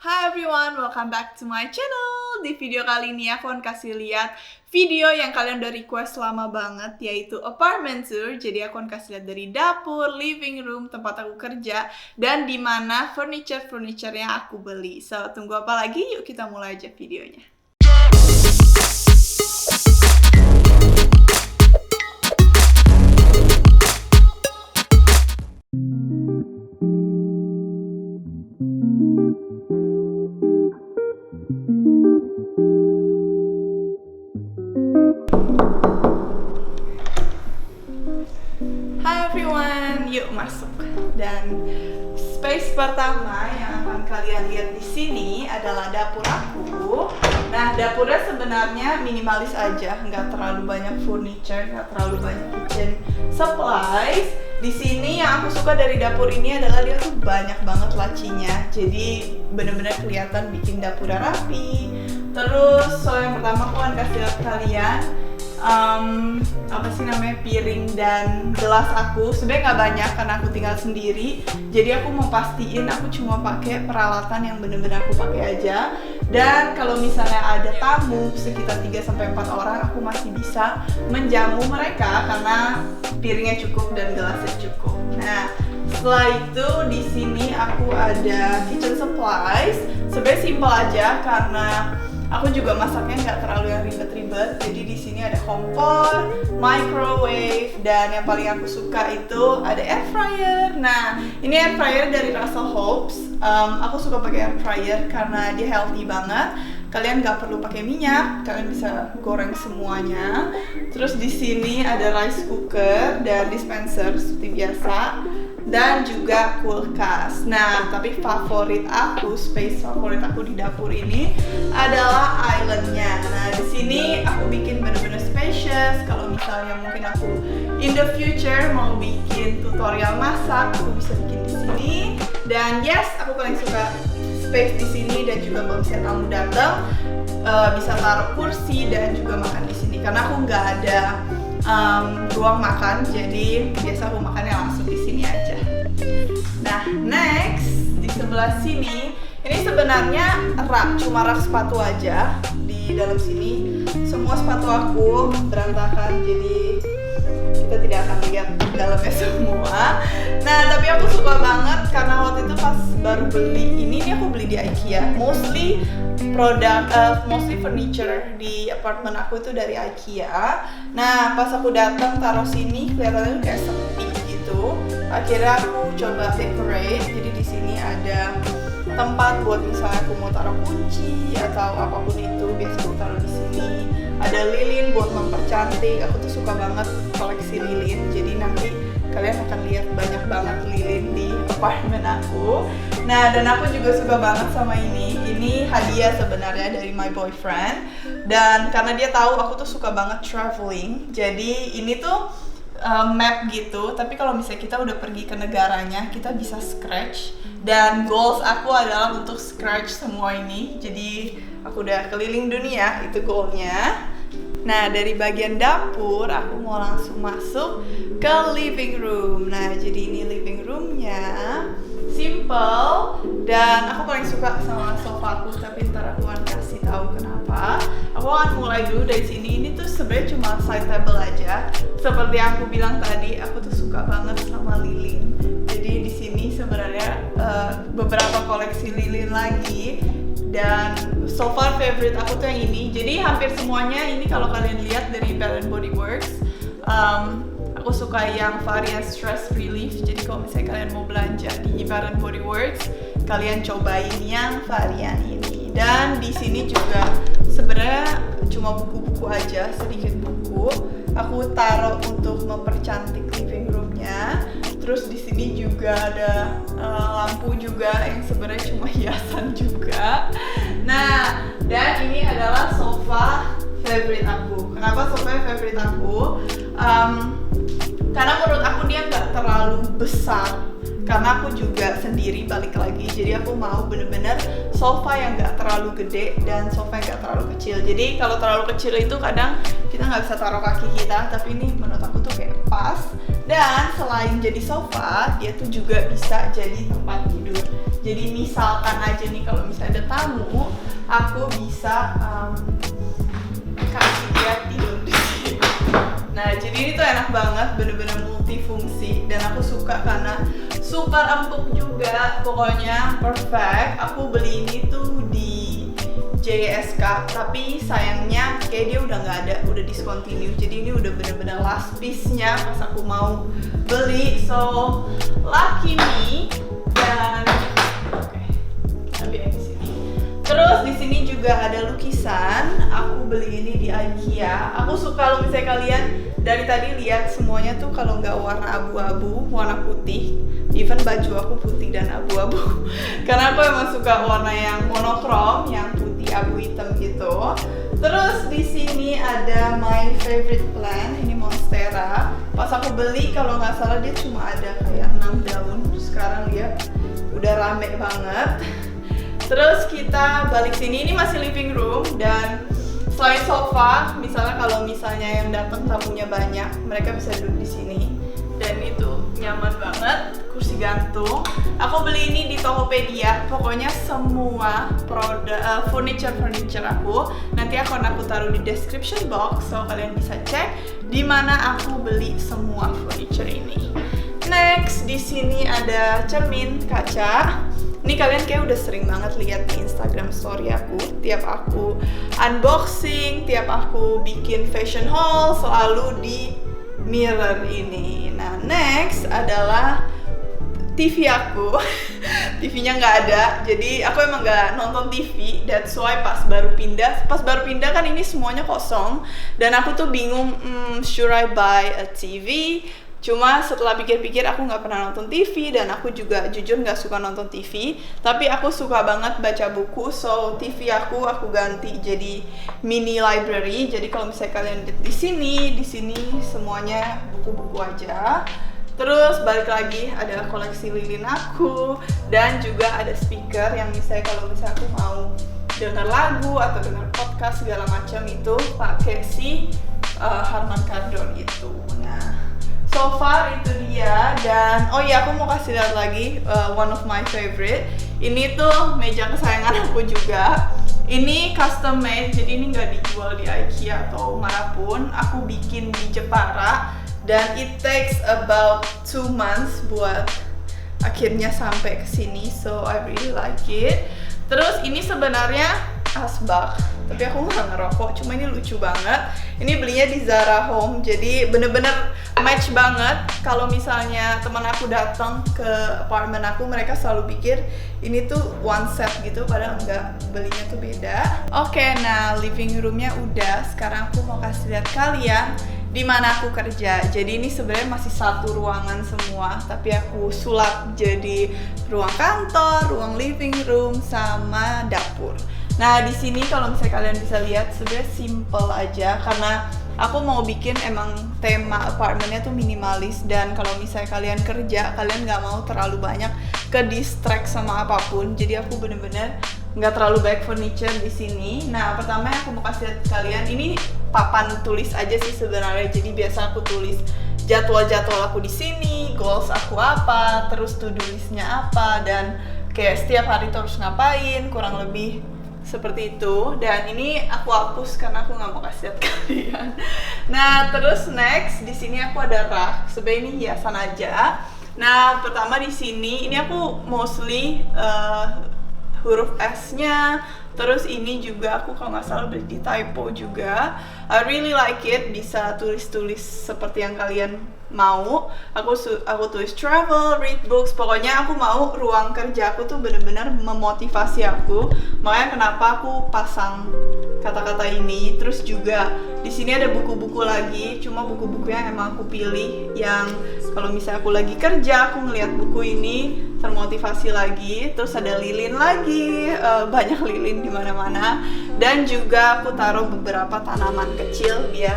Hi everyone, welcome back to my channel. Di video kali ini aku akan kasih lihat video yang kalian udah request lama banget, yaitu apartment tour. Jadi aku akan kasih lihat dari dapur, living room, tempat aku kerja, dan di mana furniture yang aku beli. So, tunggu apa lagi? Yuk kita mulai aja videonya. Yuk masuk. Dan space pertama yang akan kalian lihat di sini adalah dapur aku. Nah, dapurnya sebenarnya minimalis aja, nggak terlalu banyak furniture, nggak terlalu banyak kitchen supplies. Di sini yang aku suka dari dapur ini adalah dia tuh banyak banget lacinya, jadi bener-bener kelihatan bikin dapurnya rapi. Terus, yang pertama aku akan kasih lihat kalian piring dan gelas aku. Sebenarnya nggak banyak karena aku tinggal sendiri, jadi aku mau pastiin aku cuma pakai peralatan yang bener-bener aku pakai aja. Dan kalau misalnya ada tamu sekitar 3-4 orang, aku masih bisa menjamu mereka karena piringnya cukup dan gelasnya cukup. Nah, setelah itu di sini aku ada kitchen supplies. Sebenarnya simple aja karena aku juga masaknya nggak terlalu yang ribet-ribet. Jadi di sini ada kompor, microwave, dan yang paling aku suka itu ada air fryer. Nah, ini air fryer dari Russell Hobbs. Aku suka pakai air fryer karena dia healthy banget. Kalian nggak perlu pakai minyak, kalian bisa goreng semuanya. Terus di sini ada rice cooker dan dispenser seperti biasa, dan juga kulkas. Nah, tapi space favorit aku di dapur ini adalah islandnya. Nah, di sini aku bikin bener-bener spacious. Kalau misalnya mungkin aku in the future mau bikin tutorial masak, aku bisa bikin di sini. Dan yes, aku paling suka space di sini, dan juga kalau misalnya kamu datang bisa taruh kursi dan juga makan di sini. Karena aku nggak ada ruang makan, jadi biasa aku makannya langsung di sini aja. Nah, next di sebelah sini, ini sebenarnya cuma rak sepatu aja. Di dalam sini semua sepatu aku berantakan, jadi kita tidak akan lihat dalamnya semua. Nah, tapi aku suka banget karena waktu itu pas baru beli ini aku beli di IKEA. Mostly furniture di apartemen aku itu dari IKEA. Nah, pas aku datang taruh sini kelihatannya kayak sepi gitu. Akhirnya aku coba decorate. Jadi di sini ada tempat buat misalnya aku mau taruh kunci atau apapun itu, biasa aku taruh di sini. Ada lilin buat mempercantik. Aku tuh suka banget koleksi lilin. Jadi nanti kalian akan lihat banyak banget lilin di apartemen aku. Nah, dan aku juga suka banget sama ini. Ini hadiah sebenarnya dari my boyfriend. Dan karena dia tahu aku tuh suka banget traveling, jadi ini tuh map gitu. Tapi kalau misalnya kita udah pergi ke negaranya, kita bisa scratch. Dan goals aku adalah untuk scratch semua ini. Jadi aku udah keliling dunia, itu goalnya. Nah, dari bagian dapur aku mau langsung masuk ke living room. Nah, jadi ini living roomnya, simple, dan aku paling suka sama sofa aku. Tapi ntar aku akan kasih tahu kenapa. Aku akan mulai dulu dari sini. Ini tuh sebenarnya cuma side table aja. Seperti yang aku bilang tadi, aku tuh suka banget sama lilin. Jadi di sini sebenarnya beberapa koleksi lilin lagi. Dan so far favorite aku tuh yang ini. Jadi hampir semuanya ini kalau kalian lihat dari Bath & Body Works, aku suka yang varian stress relief. Jadi kalau misalnya kalian mau belanja di Bath & Body Works, kalian cobain yang varian ini. Dan di sini juga sebenarnya cuma buku-buku aja, sedikit buku. Aku taruh untuk mempercantik living roomnya. Terus di sini juga ada lampu juga yang sebenarnya cuma hiasan juga. Nah, dan ini adalah sofa favorite aku. Kenapa sofa favorite aku? Karena menurut aku dia nggak terlalu besar. Karena aku juga sendiri balik lagi, jadi aku mau bener-bener sofa yang nggak terlalu gede dan sofa yang nggak terlalu kecil. Jadi kalau terlalu kecil itu kadang kita nggak bisa taruh kaki kita, tapi ini menurut aku tuh kayak pas. Dan selain jadi sofa, dia tuh juga bisa jadi tempat tidur. Jadi misalkan aja nih kalau misalnya ada tamu, aku bisa kasih dia tidur di sini. Nah, jadi ini tuh enak banget, bener-bener multifungsi dan aku suka karena super empuk juga, pokoknya perfect. Aku beli ini tuh di JSK, tapi sayangnya kayak dia udah nggak ada, udah discontinue. Jadi ini udah bener-bener last piece-nya pas aku mau beli. So lucky me. Dan oke, kita biarin di sini. Terus di sini juga ada lukisan. Aku beli ini di IKEA. Aku suka kalau misalnya kalian dari tadi lihat semuanya tuh kalau nggak warna abu-abu, warna putih. Even baju aku putih dan abu-abu. Karena aku emang suka warna yang monokrom, yang putih abu hitam gitu. Terus di sini ada my favorite plant, ini monstera. Pas aku beli kalau nggak salah dia cuma ada kayak 6 daun. Sekarang dia udah rame banget. Terus kita balik sini, ini masih living room dan selain sofa, misalnya kalau misalnya yang datang tamunya banyak, mereka bisa duduk di sini dan itu nyaman banget. Kursi gantung. Aku beli ini di Tokopedia. Pokoknya semua produk furniture aku nanti akan aku taruh di description box, so kalian bisa cek di mana aku beli semua furniture ini. Next, di sini ada cermin kaca. Ini kalian kayak udah sering banget lihat di Instagram story aku. Tiap aku unboxing, tiap aku bikin fashion haul, selalu di mirror ini. Nah, next adalah TV aku. TV-nya nggak ada, jadi aku emang nggak nonton TV. That's why pas baru pindah kan ini semuanya kosong. Dan aku tuh bingung, should I buy a TV? Cuma setelah pikir-pikir aku nggak pernah nonton TV dan aku juga jujur nggak suka nonton TV. Tapi aku suka banget baca buku, so TV aku ganti jadi mini library. Jadi kalau misalnya kalian lihat di sini semuanya buku-buku aja. Terus balik lagi ada koleksi lilin aku dan juga ada speaker yang misalnya kalau misalnya aku mau dengar lagu atau dengar podcast segala macam itu pakai si Harman Kardon itu. Nah, so far itu dia. Dan oh iya, aku mau kasih lihat lagi one of my favorite. Ini tuh meja kesayangan aku juga. Ini custom made, jadi ini nggak dijual di IKEA atau manapun. Aku bikin di Jepara. Dan it takes about 2 months buat akhirnya sampai ke sini, so I really like it. Terus ini sebenarnya asbak, tapi aku nggak ngerokok, cuma ini lucu banget. Ini belinya di Zara Home, jadi bener-bener match banget. Kalau misalnya teman aku datang ke apartemen aku, mereka selalu pikir ini tuh one set gitu, padahal enggak, belinya tuh beda. Oke, nah living roomnya udah. Sekarang aku mau kasih lihat kalian di mana aku kerja. Jadi ini sebenarnya masih satu ruangan semua, tapi aku sulap jadi ruang kantor, ruang living room, sama dapur. Nah, di sini kalau misalnya kalian bisa lihat sebenarnya simple aja karena aku mau bikin emang tema apartemennya tuh minimalis. Dan kalau misalnya kalian kerja, kalian nggak mau terlalu banyak ke distract sama apapun. Jadi aku bener-bener nggak terlalu banyak furniture di sini. Nah, pertama yang aku mau kasih lihat kalian, ini papan tulis aja sih sebenarnya. Jadi biasa aku tulis jadwal-jadwal aku di sini, goals aku apa, terus to-do list-nya apa, dan kayak setiap hari tuh harus ngapain, kurang lebih seperti itu. Dan ini aku hapus karena aku nggak mau kasih lihat kalian. Nah, terus next di sini aku ada rak. Sebenarnya ini hiasan aja. Nah, pertama di sini ini aku mostly huruf S-nya. Terus ini juga aku kalau nggak salah beli di Typo juga. I really like it, bisa tulis-tulis seperti yang kalian mau. Aku tulis travel, read books, pokoknya aku mau ruang kerja aku tuh bener-bener memotivasi aku. Makanya kenapa aku pasang kata-kata ini. Terus juga di sini ada buku-buku lagi, cuma buku-bukunya emang aku pilih yang kalau misalnya aku lagi kerja, aku ngeliat buku ini termotivasi lagi. Terus ada lilin lagi, banyak lilin di mana-mana. Dan juga aku taruh beberapa tanaman kecil biar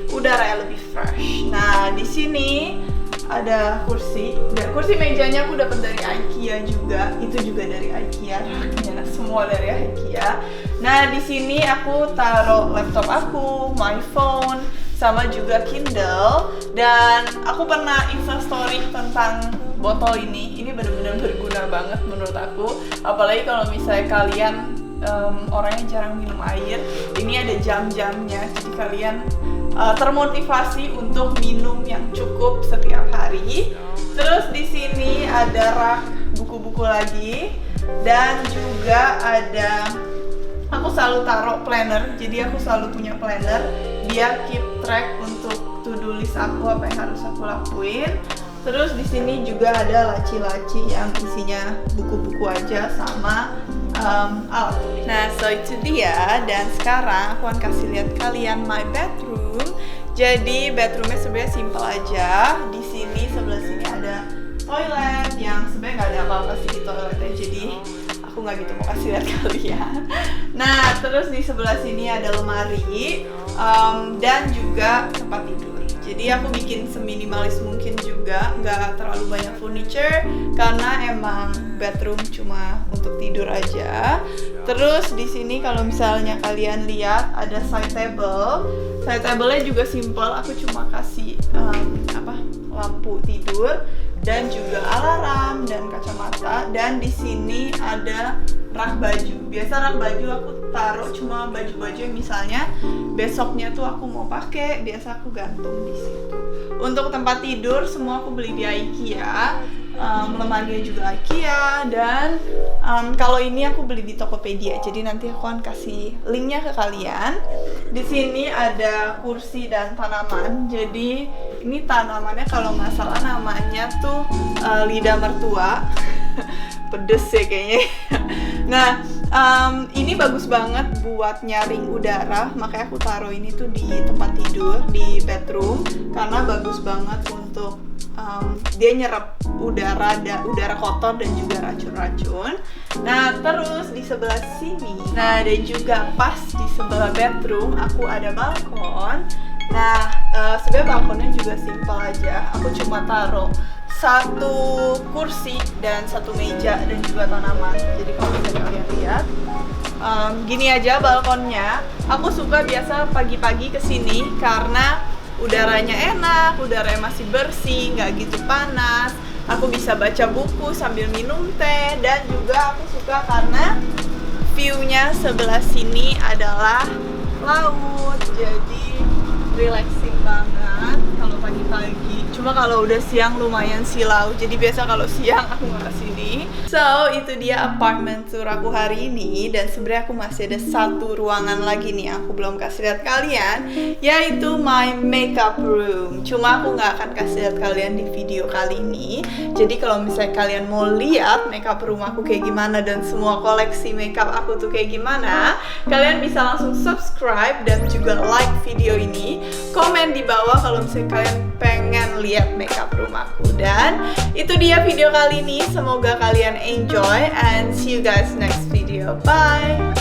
udara lebih fresh. Nah, di sini ada kursi. Kursi mejanya aku dapat dari IKEA juga. Itu juga dari IKEA. Raknya semua dari IKEA. Nah, di sini aku taruh laptop aku, my phone, sama juga Kindle. Dan aku pernah instastory tentang botol ini benar-benar berguna banget menurut aku, apalagi kalau misalnya kalian orangnya jarang minum air. Ini ada jam-jamnya, jadi kalian termotivasi untuk minum yang cukup setiap hari. Terus di sini ada rak buku-buku lagi, dan juga ada, aku selalu taruh planner, jadi aku selalu punya planner biar keep track untuk to-do list aku, apa yang harus aku lakuin. Terus di sini juga ada laci-laci yang isinya buku-buku aja sama alat tulis. Nah, so itu dia, dan sekarang aku akan kasih lihat kalian my bedroom. Jadi bedroomnya sebenarnya simple aja. Di sini sebelah sini ada toilet yang sebenarnya nggak ada apa-apa sih di toiletnya, jadi aku nggak gitu mau kasih lihat kalian. Nah, terus di sebelah sini ada lemari dan juga tempat tidur. Jadi aku bikin seminimalis mungkin juga, nggak terlalu banyak furniture karena emang bedroom cuma untuk tidur aja. Terus di sini kalau misalnya kalian lihat ada side table. Side table-nya juga simple, aku cuma kasih lampu tidur dan juga alarm dan kacamata. Dan di sini ada rak baju. Biasa rak baju aku taruh cuma baju-baju yang misalnya besoknya tuh aku mau pakai, biasa aku gantung di situ. Untuk tempat tidur semua aku beli di IKEA, lemarinya juga IKEA, dan kalau ini aku beli di Tokopedia. Jadi nanti aku akan kasih linknya ke kalian. Di sini ada kursi dan tanaman. Jadi ini tanamannya kalau nggak salah namanya tuh lidah mertua. Pedes ya kayaknya. Nah, ini bagus banget buat nyaring udara, makanya aku taruh ini tuh di tempat tidur, di bedroom, karena bagus banget untuk dia nyerap udara kotor dan juga racun-racun. Nah, terus di sebelah sini, nah dan juga pas di sebelah bedroom aku ada balkon. Nah, sebenarnya balkonnya juga simpel aja. Aku cuma taruh satu kursi dan satu meja dan juga tanaman. Jadi kalau bisa kalian lihat, gini aja balkonnya. Aku suka biasa pagi-pagi kesini karena udaranya enak, udaranya masih bersih, nggak gitu panas. Aku bisa baca buku sambil minum teh, dan juga aku suka karena view-nya sebelah sini adalah laut. Jadi relaxing banget kalau pagi-pagi. Cuma kalau udah siang lumayan silau. Jadi biasa kalau siang aku nggak kesini. So itu dia apartemen tour aku hari ini. Dan sebenarnya aku masih ada satu ruangan lagi nih aku belum kasih lihat kalian, yaitu my makeup room. Cuma aku nggak akan kasih lihat kalian di video kali ini. Jadi kalau misalnya kalian mau lihat makeup room aku kayak gimana dan semua koleksi makeup aku tuh kayak gimana, kalian bisa langsung subscribe dan juga like video ini. Komen di bawah kalau misalnya kalian pengen lihat makeup room aku. Dan itu dia video kali ini. Semoga kalian enjoy and see you guys next video. Bye.